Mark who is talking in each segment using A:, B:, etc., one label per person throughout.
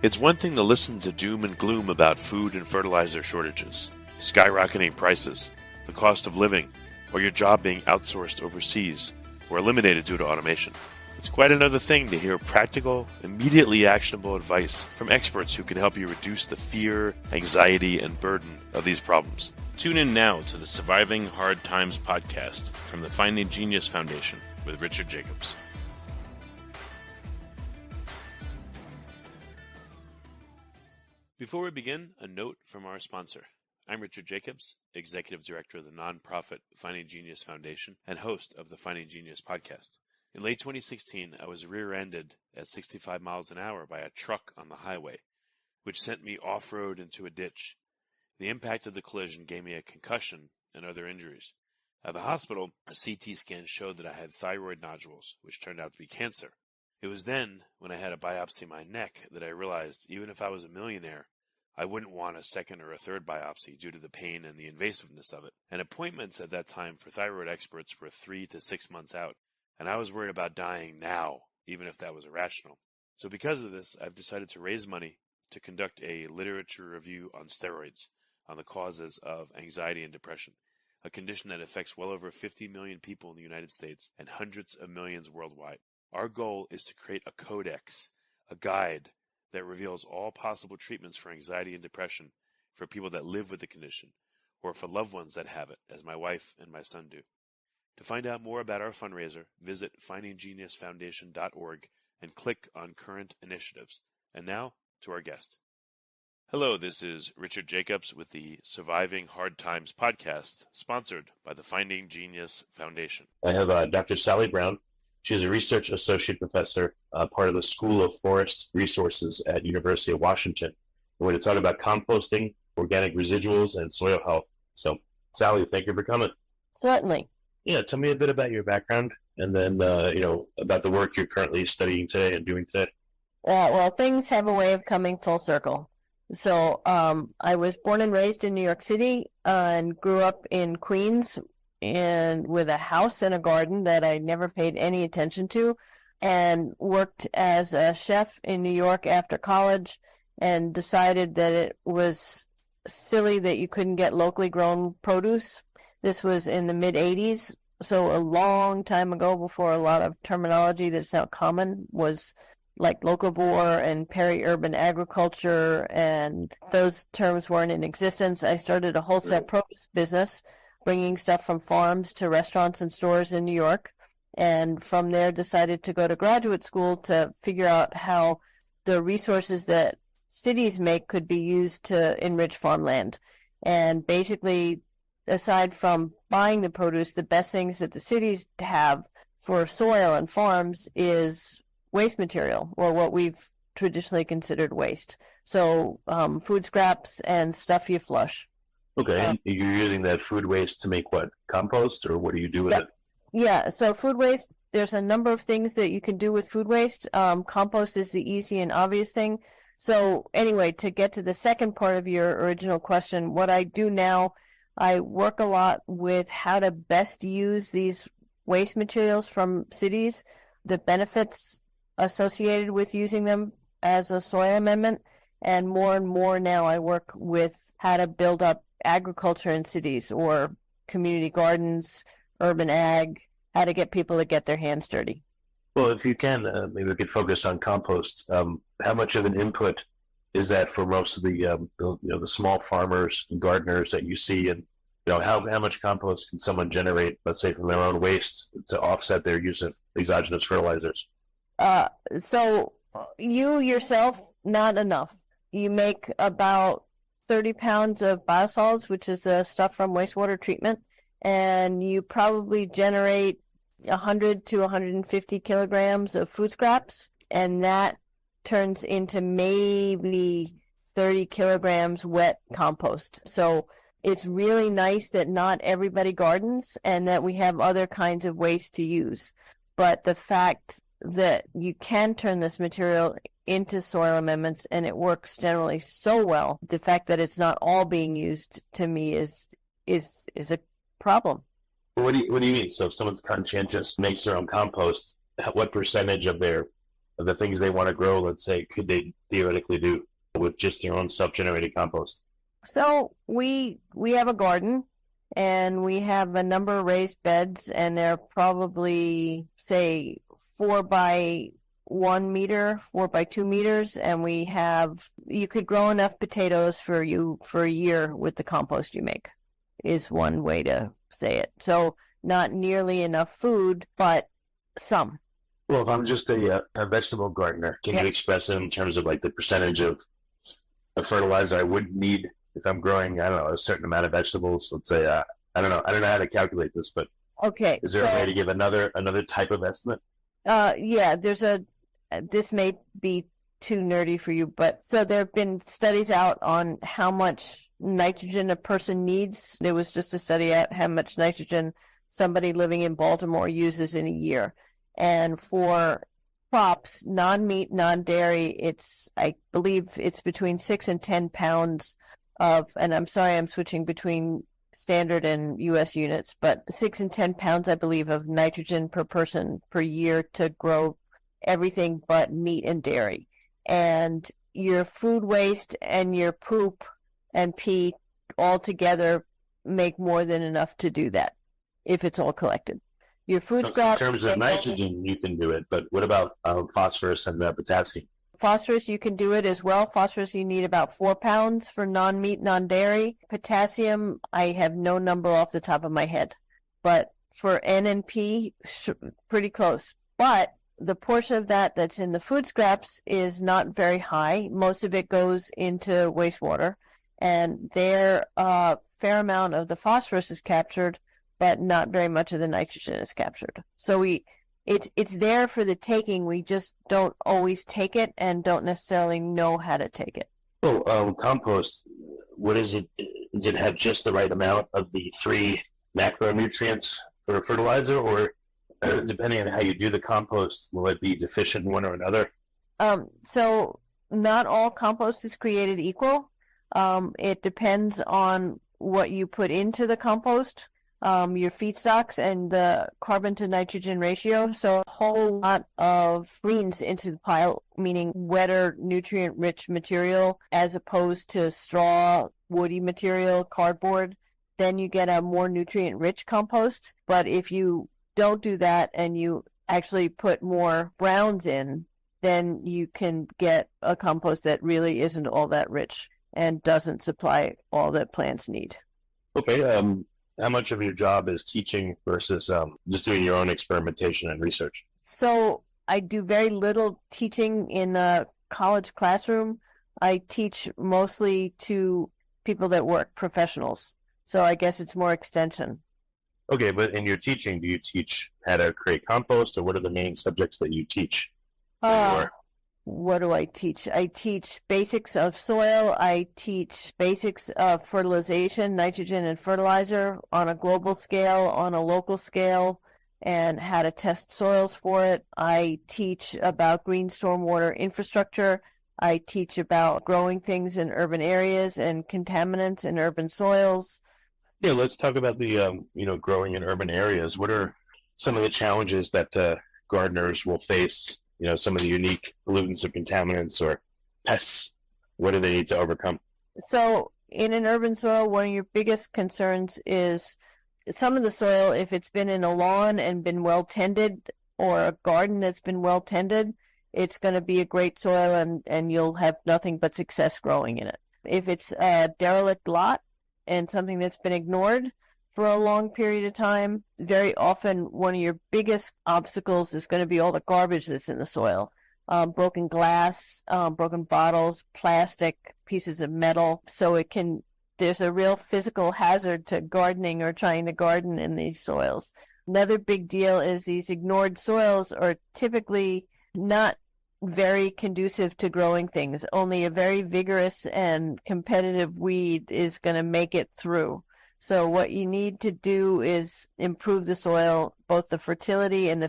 A: It's one thing to listen to doom and gloom about food and fertilizer shortages, skyrocketing prices, the cost of living, or your job being outsourced overseas or eliminated due to automation. It's quite another thing to hear practical, immediately actionable advice from experts who can help you reduce the fear, anxiety, and burden of these problems. Tune in now to the Surviving Hard Times podcast from the Finding Genius Foundation with Richard Jacobs. Before we begin, a note from our sponsor. I'm Richard Jacobs, Executive Director of the nonprofit Finding Genius Foundation and host of the Finding Genius podcast. In late 2016, I was rear-ended at 65 miles an hour by a truck on the highway, which sent me off-road into a ditch. The impact of the collision gave me a concussion and other injuries. At the hospital, a CT scan showed that I had thyroid nodules, which turned out to be cancer. It was then, when I had a biopsy of my neck, that I realized even if I was a millionaire, I wouldn't want a second or a third biopsy due to the pain and the invasiveness of it. And appointments at that time for thyroid experts were 3 to 6 months out, and I was worried about dying now, even if that was irrational. So because of this, I've decided to raise money to conduct a literature review on steroids, on the causes of anxiety and depression, a condition that affects well over 50 million people in the United States and hundreds of millions worldwide. Our goal is to create a codex, a guide that reveals all possible treatments for anxiety and depression for people that live with the condition or for loved ones that have it, as my wife and my son do. To find out more about our fundraiser, visit findinggeniusfoundation.org and click on current initiatives. And now to our guest. Hello, this is Richard Jacobs with the Surviving Hard Times podcast, sponsored by the Finding Genius Foundation.
B: I have Dr. Sally Brown. She is a research associate professor, part of the School of Forest Resources at University of Washington. We're going to talk about composting, organic residuals, and soil health. So, Sally, thank you for coming.
C: Certainly.
B: Yeah, tell me a bit about your background, and then about the work you're currently studying today and doing today.
C: Well, things have a way of coming full circle. So, I was born and raised in New York City and grew up in Queens, and with a house and a garden that I never paid any attention to, and worked as a chef in New York after college, and decided that it was silly that you couldn't get locally grown produce. This was in the mid-'80s, so a long time ago, before a lot of terminology that's now common was like locavore and peri-urban agriculture, and those terms weren't in existence. I started a wholesale produce business, bringing stuff from farms to restaurants and stores in New York, and from there decided to go to graduate school to figure out how the resources that cities make could be used to enrich farmland. And basically, aside from buying the produce, the best things that the cities have for soil and farms is waste material, or what we've traditionally considered waste. So food scraps and stuff you flush.
B: Okay, and you're using that food waste to make what? Compost, or what do you do with it?
C: Yeah, so food waste, there's a number of things that you can do with food waste. Compost is the easy and obvious thing. So anyway, to get to the second part of your original question, what I do now, I work a lot with how to best use these waste materials from cities, the benefits associated with using them as a soil amendment, and more now I work with how to build up agriculture in cities, or community gardens, urban ag, how to get people to get their hands dirty.
B: Well, if you can, maybe we could focus on compost. How much of an input is that for most of the small farmers and gardeners that you see, and how much compost can someone generate, let's say, from their own waste to offset their use of exogenous fertilizers?
C: So you yourself, not enough. You make about 30 pounds of biosolids, which is the stuff from wastewater treatment, and you probably generate 100 to 150 kilograms of food scraps, and that turns into maybe 30 kilograms wet compost. So it's really nice that not everybody gardens and that we have other kinds of waste to use. But the fact that you can turn this material into soil amendments and it works generally so well, the fact that it's not all being used, to me, is a problem.
B: What do you mean? So if someone's conscientious, makes their own compost, what percentage of their the things they want to grow, let's say, could they theoretically do with just their own self-generated compost?
C: So we have a garden, and we have a number of raised beds, and they're probably, say, 4 by 1 meter, 4 by 2 meters, and you could grow enough potatoes for a year with the compost you make, is one way to say it. So not nearly enough food, but some.
B: Well, if I'm just a vegetable gardener, can you express it in terms of like the percentage of fertilizer I would need if I'm growing, I don't know, a certain amount of vegetables? Let's say, I don't know how to calculate this, but
C: okay.
B: Is there a way to give another type of estimate?
C: Yeah, this may be too nerdy for you, but so there have been studies out on how much nitrogen a person needs. There was just a study at how much nitrogen somebody living in Baltimore uses in a year. And for crops, non-meat, non-dairy, I believe it's between 6 and 10 pounds of, and I'm sorry, I'm switching between standard and U.S. units, but 6 and 10 pounds, I believe, of nitrogen per person per year to grow everything but meat and dairy. And your food waste and your poop and pee all together make more than enough to do that if it's all collected. Your food scraps.
B: In terms of nitrogen, you can do it, but what about phosphorus and potassium?
C: Phosphorus, you can do it as well. Phosphorus, you need about 4 pounds for non-meat, non-dairy. Potassium, I have no number off the top of my head. But for N and P, pretty close. But the portion of that that's in the food scraps is not very high. Most of it goes into wastewater. And there, a fair amount of the phosphorus is captured, but not very much of the nitrogen is captured. So it's there for the taking. We just don't always take it and don't necessarily know how to take it.
B: Oh, compost, what is it? Does it have just the right amount of the 3 macronutrients for fertilizer, or depending on how you do the compost, will it be deficient in one or another?
C: So not all compost is created equal. It depends on what you put into the compost. Your feedstocks and the carbon to nitrogen ratio. So a whole lot of greens into the pile, meaning wetter, nutrient-rich material, as opposed to straw, woody material, cardboard. Then you get a more nutrient-rich compost. But if you don't do that and you actually put more browns in, then you can get a compost that really isn't all that rich and doesn't supply all that plants need.
B: Okay. How much of your job is teaching versus just doing your own experimentation and research?
C: So I do very little teaching in a college classroom. I teach mostly to people that work, professionals. So I guess it's more extension.
B: Okay, but in your teaching, do you teach how to create compost, or what are the main subjects that you teach?
C: What do I teach? I teach basics of soil. I teach basics of fertilization, nitrogen and fertilizer on a global scale, on a local scale, and how to test soils for it. I teach about green stormwater infrastructure. I teach about growing things in urban areas and contaminants in urban soils.
B: Yeah, let's talk about the growing in urban areas. What are some of the challenges that gardeners will face? Some of the unique pollutants or contaminants or pests. What do they need to overcome?
C: So in an urban soil, one of your biggest concerns is some of the soil, if it's been in a lawn and been well tended, or a garden that's been well tended, it's going to be a great soil and you'll have nothing but success growing in it. If it's a derelict lot and something that's been ignored for a long period of time, very often one of your biggest obstacles is going to be all the garbage that's in the soil. Broken glass, broken bottles, plastic, pieces of metal. So there's a real physical hazard to gardening or trying to garden in these soils. Another big deal is these ignored soils are typically not very conducive to growing things. Only a very vigorous and competitive weed is going to make it through. So what you need to do is improve the soil, both the fertility and the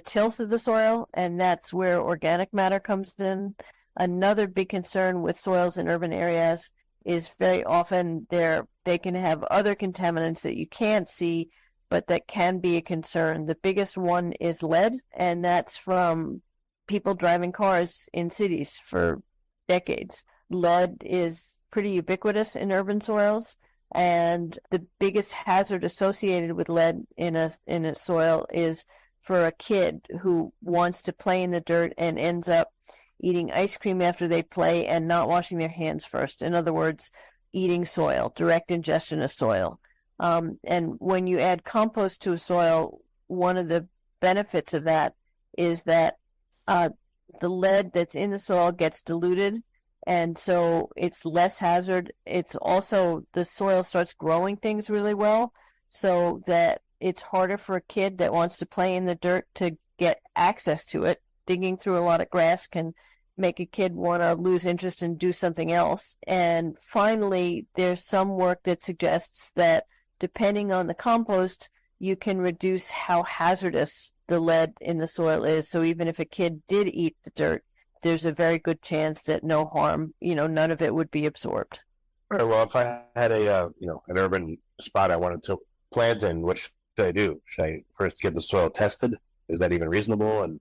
C: tilth of the soil, and that's where organic matter comes in. Another big concern with soils in urban areas is very often they can have other contaminants that you can't see, but that can be a concern. The biggest one is lead, and that's from people driving cars in cities for decades. Lead is pretty ubiquitous in urban soils, and the biggest hazard associated with lead in a soil is for a kid who wants to play in the dirt and ends up eating ice cream after they play and not washing their hands first. In other words, eating soil, direct ingestion of soil. And when you add compost to a soil, one of the benefits of that is that the lead that's in the soil gets diluted, and so it's less hazard. It's also, the soil starts growing things really well, so that it's harder for a kid that wants to play in the dirt to get access to it. Digging through a lot of grass can make a kid want to lose interest and do something else. And finally, there's some work that suggests that depending on the compost, you can reduce how hazardous the lead in the soil is. So even if a kid did eat the dirt, there's a very good chance that no harm, none of it would be absorbed.
B: All right, well, if I had an urban spot I wanted to plant in, what should I do? Should I first get the soil tested? Is that even reasonable? And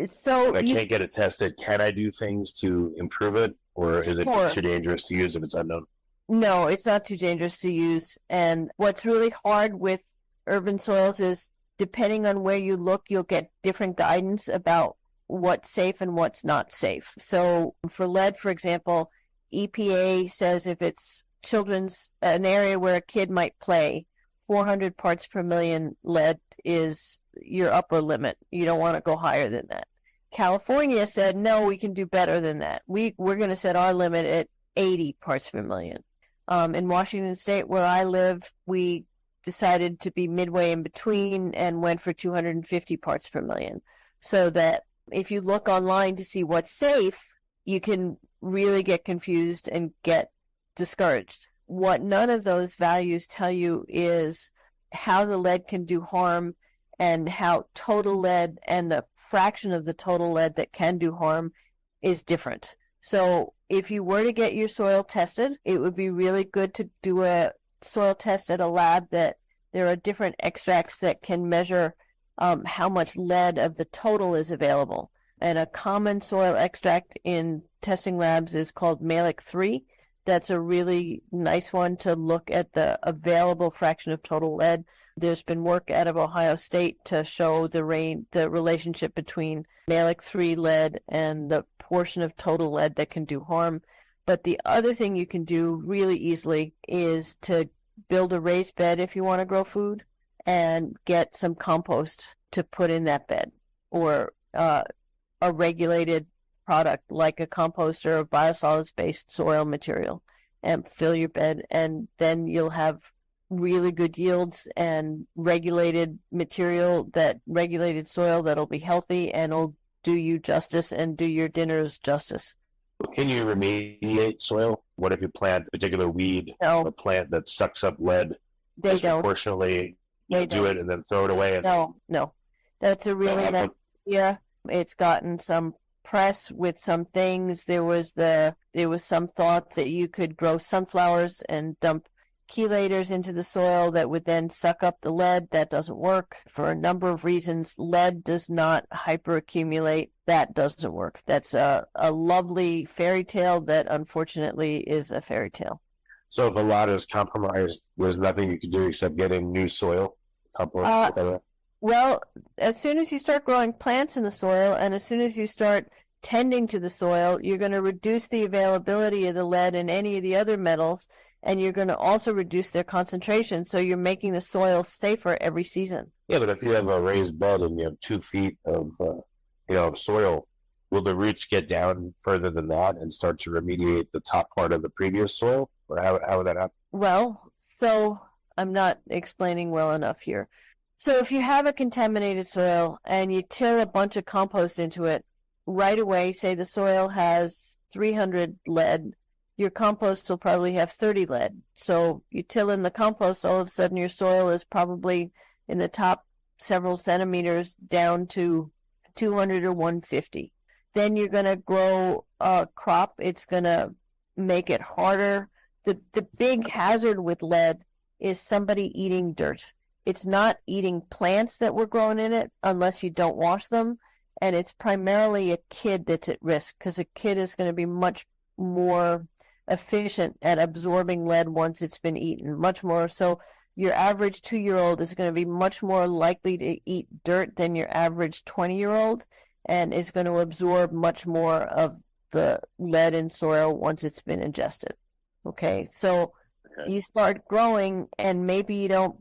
C: so
B: if I can't get it tested, can I do things to improve it? Or is it too dangerous to use if it's unknown?
C: No, it's not too dangerous to use. And what's really hard with urban soils is, depending on where you look, you'll get different guidance about what's safe and what's not safe. So for lead, for example, EPA says if it's an area where a kid might play, 400 parts per million lead is your upper limit. You don't want to go higher than that. California said, no, we can do better than that. We're going to set our limit at 80 parts per million. In Washington State, where I live, we decided to be midway in between and went for 250 parts per million. So that if you look online to see what's safe, you can really get confused and get discouraged. What none of those values tell you is how the lead can do harm and how total lead and the fraction of the total lead that can do harm is different. So if you were to get your soil tested, it would be really good to do a soil test at a lab that there are different extracts that can measure how much lead of the total is available. And a common soil extract in testing labs is called Malic-3. That's a really nice one to look at the available fraction of total lead. There's been work out of Ohio State to show the relationship between Malic-3 lead and the portion of total lead that can do harm. But the other thing you can do really easily is to build a raised bed if you want to grow food and get some compost to put in that bed, or a regulated product like a composter or biosolids-based soil material, and fill your bed, and then you'll have really good yields and regulated soil that'll be healthy and will do you justice and do your dinners justice.
B: Can you remediate soil? What if you plant a particular weed, a plant that sucks up lead disproportionately?
C: They
B: do it and then throw it away?
C: No. That's a really nice idea. It's gotten some press with some things. There was some thought that you could grow sunflowers and dump chelators into the soil that would then suck up the lead. That doesn't work for a number of reasons. Lead does not hyperaccumulate. That doesn't work. That's a lovely fairy tale that unfortunately is a fairy tale.
B: So if a lot is compromised, there's nothing you can do except getting new soil? Compost,
C: well, as soon as you start growing plants in the soil and as soon as you start tending to the soil, you're going to reduce the availability of the lead and any of the other metals, and you're going to also reduce their concentration, so you're making the soil safer every season.
B: Yeah, but if you have a raised bed and you have 2 feet of soil, will the roots get down further than that and start to remediate the top part of the previous soil? Or how would that happen?
C: Well, so I'm not explaining well enough here. So if you have a contaminated soil and you till a bunch of compost into it, right away, say the soil has 300 lead, your compost will probably have 30 lead. So you till in the compost, all of a sudden your soil is probably in the top several centimeters down to 200 or 150. Then you're going to grow a crop. It's going to make it harder. The big hazard with lead is somebody eating dirt. It's not eating plants that were grown in it unless you don't wash them. and it's primarily a kid that's at risk because a kid is going to be much more efficient at absorbing lead once it's been eaten, much more. So your average 2-year-old is going to be much more likely to eat dirt than your average 20-year-old, and is going to absorb much more of the lead in soil once it's been ingested. Okay, so you start growing, and maybe you don't,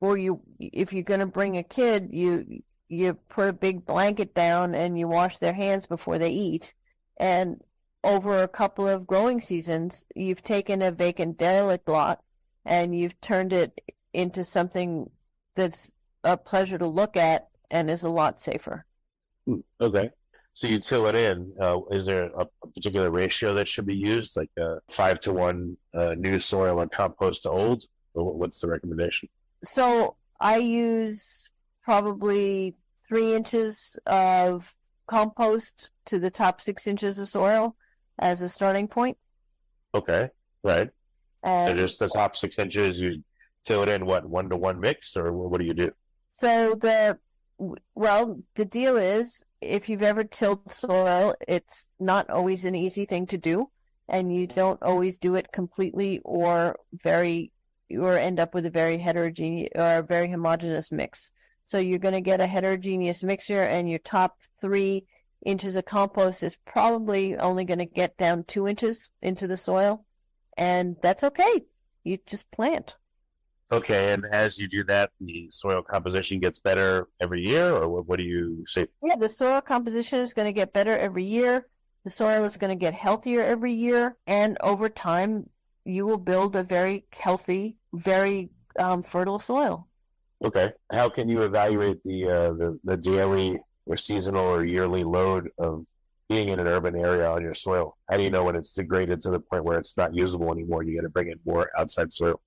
C: or if you're going to bring a kid, you put a big blanket down and you wash their hands before they eat, and over a couple of growing seasons, you've taken a vacant derelict lot and you've turned it into something that's a pleasure to look at and is a lot safer.
B: Okay. So you till it in. Is there a particular ratio that should be used, like 5-to-1 new soil and compost to old? Or what's the recommendation?
C: So I use probably 3 inches of compost to the top 6 inches of soil as a starting point.
B: Okay, right.
C: And
B: So just the top 6 inches, you till it in, what, 1-to-1 mix, or what do you do?
C: so the deal is, if you've ever tilled soil, it's not always an easy thing to do, and you don't always do it completely or end up with a very heterogeneous or a very homogeneous mix. So you're going to get a heterogeneous mixture, and your top 3 inches of compost is probably only going to get down 2 inches into the soil, and that's okay. You just plant.
B: Okay, and as you do that, the soil composition gets better every year, or what do you say?
C: Yeah, the soil composition is going to get better every year. The soil is going to get healthier every year, and over time, you will build a very healthy, very fertile soil.
B: Okay, how can you evaluate the daily or seasonal or yearly load of being in an urban area on your soil? How do you know when it's degraded to the point where it's not usable anymore? You got to bring in more outside soil.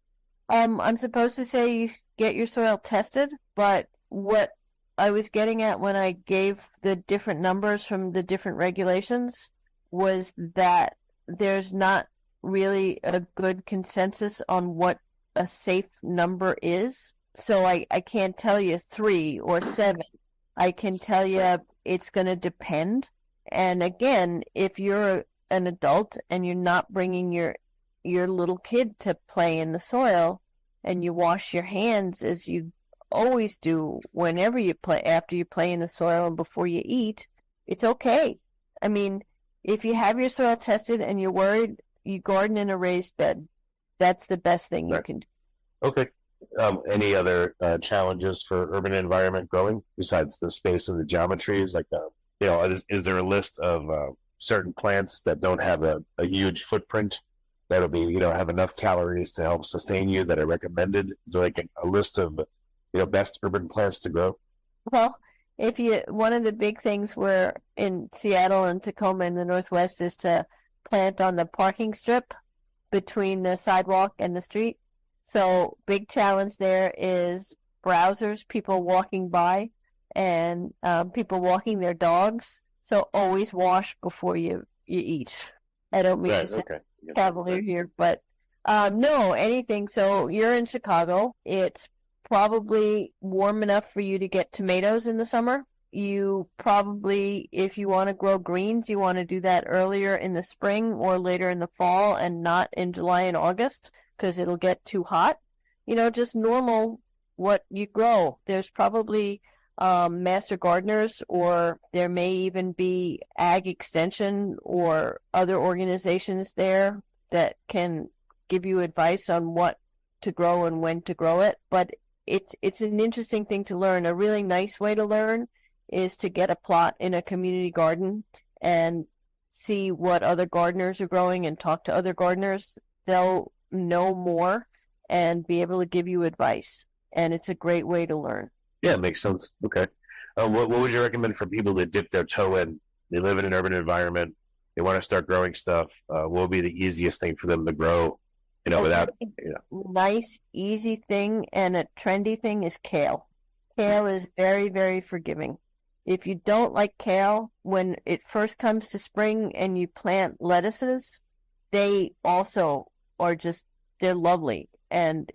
C: I'm supposed to say you get your soil tested, but what I was getting at when I gave the different numbers from the different regulations was that there's not really a good consensus on what a safe number is. So I can't tell you 3 or 7. I can tell you it's going to depend. And again, if you're an adult and you're not bringing your little kid to play in the soil, and you wash your hands as you always do whenever you play, after you play in the soil and before you eat, it's okay. I mean, if you have your soil tested and you're worried, you garden in a raised bed. That's the best thing you can do.
B: Okay. Any other challenges for urban environment growing besides the space and the geometries? Like, is there a list of certain plants that don't have a huge footprint that'll be, have enough calories to help sustain you that are recommended? Is there like a list of, best urban plants to grow?
C: Well, one of the big things we're in Seattle and Tacoma in the Northwest is to plant on the parking strip between the sidewalk and the street. So big challenge there is browsers, people walking by, and people walking their dogs. So always wash before you eat. I don't mean to say cavalier here, but no, anything. So you're in Chicago. It's probably warm enough for you to get tomatoes in the summer. You probably, if you want to grow greens, you want to do that earlier in the spring or later in the fall and not in July and August because it'll get too hot. Just normal what you grow. There's probably master gardeners, or there may even be ag extension or other organizations there that can give you advice on what to grow and when to grow it. But it's an interesting thing to learn. A really nice way to learn is to get a plot in a community garden and see what other gardeners are growing and talk to other gardeners. They'll know more and be able to give you advice. And it's a great way to learn.
B: Yeah, it makes sense. Okay. What would you recommend for people to dip their toe in? They live in an urban environment. They want to start growing stuff. What would be the easiest thing for them to grow, without,
C: Nice, easy thing and a trendy thing is kale. Kale is very, very forgiving. If you don't like kale, when it first comes to spring and you plant lettuces, they also are they're lovely. And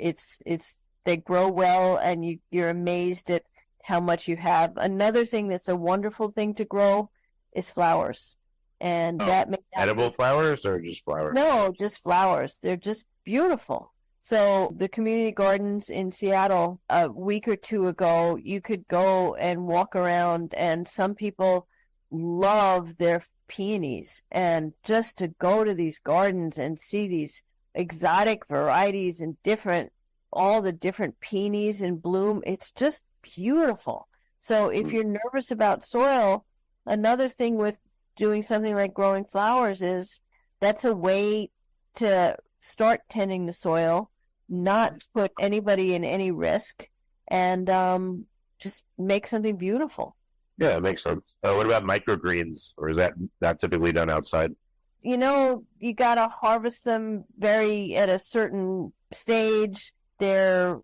C: they grow well, and you're amazed at how much you have. Another thing that's a wonderful thing to grow is flowers. And that may not
B: edible flowers or just flowers?
C: No, just flowers. They're just beautiful. So the community gardens in Seattle, a week or two ago, you could go and walk around, and some people love their peonies. And just to go to these gardens and see these exotic varieties and all the different peonies in bloom, it's just beautiful. So if you're nervous about soil, another thing with doing something like growing flowers is that's a way to start tending the soil, not put anybody in any risk, and just make something beautiful.
B: Yeah, it makes sense. What about microgreens, or is that not typically done outside?
C: You know, you got to harvest them at a certain stage. They're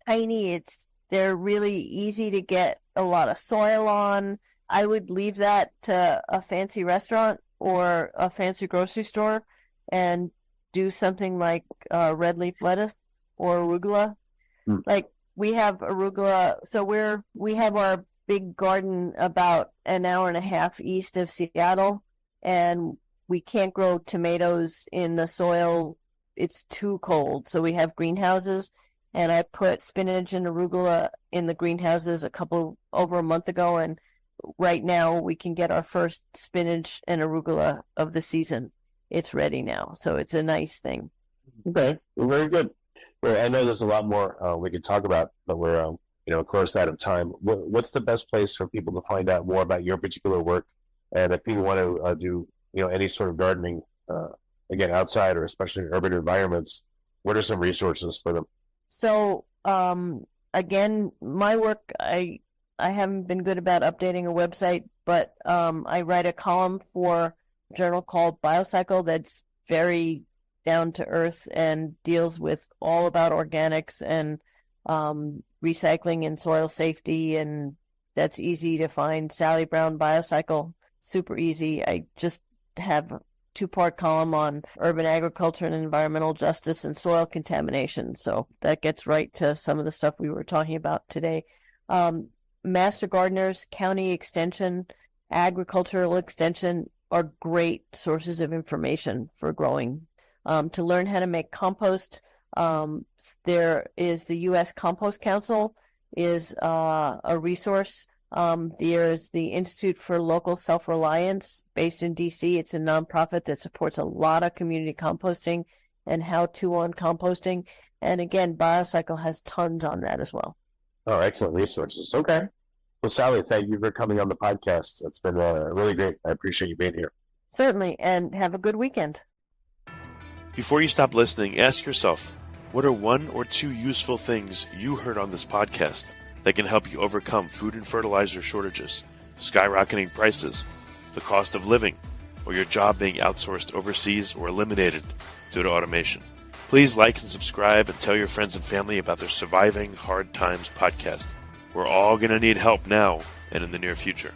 C: tiny. They're really easy to get a lot of soil on. I would leave that to a fancy restaurant or a fancy grocery store and do something like red leaf lettuce or arugula. Like we have arugula, so we have our big garden about an hour and a half east of Seattle, and we can't grow tomatoes in the soil. It's too cold. So we have greenhouses, and I put spinach and arugula in the greenhouses over a month ago, and right now we can get our first spinach and arugula of the season. It's ready now, so it's a nice thing.
B: Okay, well, very good. Well, I know there's a lot more we could talk about, but we're close out of time. What's the best place for people to find out more about your particular work? And if people want to do any sort of gardening, again, outside or especially in urban environments, what are some resources for them?
C: So again, my work, I haven't been good about updating a website, but I write a column for a journal called Biocycle that's very down to earth and deals with all about organics and recycling and soil safety, and that's easy to find. Sally Brown Biocycle, super easy. I just have a 2-part column on urban agriculture and environmental justice and soil contamination, so that gets right to some of the stuff we were talking about today. Master gardeners, county extension, agricultural extension are great sources of information for growing. To learn how to make compost, there is the U.S. Compost Council is a resource. There's the Institute for Local Self-Reliance based in D.C. It's a nonprofit that supports a lot of community composting and how-to on composting. And again, Biocycle has tons on that as well.
B: Oh, excellent resources. Okay. Well, Sally, thank you for coming on the podcast. It's been really great. I appreciate you being here.
C: Certainly, and have a good weekend.
A: Before you stop listening, ask yourself, what are 1 or 2 useful things you heard on this podcast that can help you overcome food and fertilizer shortages, skyrocketing prices, the cost of living, or your job being outsourced overseas or eliminated due to automation? Please like and subscribe and tell your friends and family about their Surviving Hard Times podcast. We're all going to need help now and in the near future.